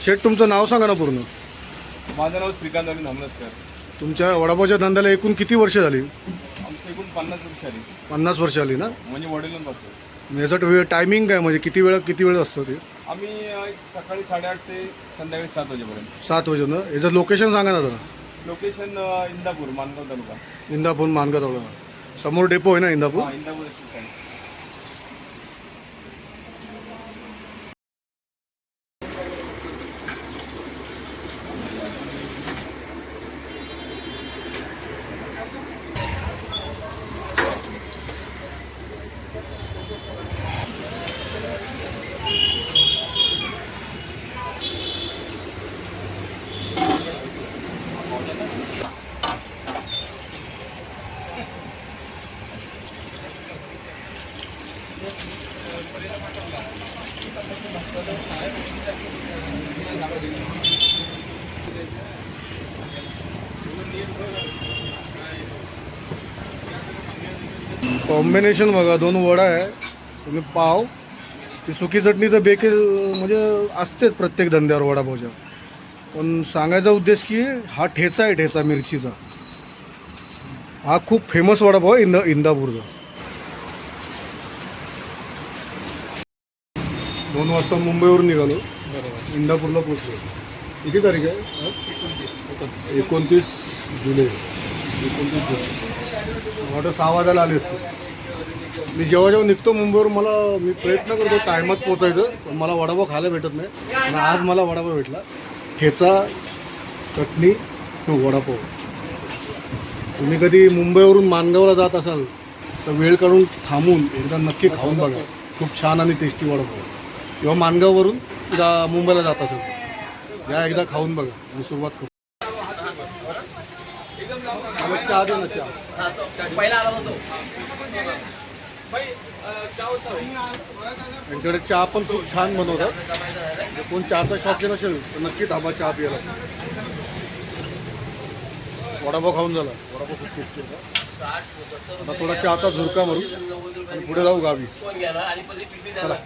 शेठ तुमचं नाव सांगा ना पूर्ण. माझं नाव श्रीकांत आणि नमस्कार. तुमच्या वडापावच्या धंद्याला एकूण किती वर्ष झाली? आमचं एकूण 50 वर्ष आली. 50 वर्ष आली ना. म्हणजे वडिलांपासून. याचा वेळ टायमिंग काय म्हणजे किती वेळ असतो ते? आम्ही सकाळी 8:30 ते संध्याकाळी 7 वाजेपर्यंत. 7 वाजे ना. याचं लोकेशन सांगा ना जरा. लोकेशन इंदापूर, मानगाव तालुका. इंदापूर मानगाव तालुका. समोर डेपो आहे ना इंदापूर. हां, इंदापूर ठिकाणी. कॉम्बिनेशन बघा, 2 वडा आहे, तुम्ही पाव, ती सुकी चटणी तर बेके म्हणजे असतेच प्रत्येक धंद्यावर वडापावच्या. पण सांगायचा उद्देश की हा ठेचा आहे, ठेचा मिरचीचा. हा खूप फेमस वडापाव आहे इंदापूरचा. 2 वाजता मुंबईवरून निघालो, इंदापूरला पोचलो. किती तारीख आहे? 29 जुलै. 29 जुलै. वाटतं 6 वाजायला आले असते. मी जेव्हा निघतो मुंबईवरून मी प्रयत्न करतो टायमात पोचायचं, पण मला वडापाव खायला भेटत नाही. आणि आज मला वडापाव भेटला. ठेचा, चटणी, वडापाव. तुम्ही कधी मुंबईवरून मानगावला जात असाल तर वेळ काढून थांबून एकदा नक्की खाऊन बघा. खूप छान आणि टेस्टी वडापाव. किंवा मानगाववरून मुंबईला जात असेल या एकदा खाऊन बघा आणि सुरुवात करू. चहा दे ना. चहा त्यांच्याकडे चहा पण खूप छान बनवतात. कोण चहाचा शौकीन असेल तर नक्की धाबा चहा प्यायला. वडापाव खाऊन झाला. वडापाव खूप टेस्टी होता. आता थोडा चहाचा झुरका मारू आणि पुढे जाऊ गावी. चला.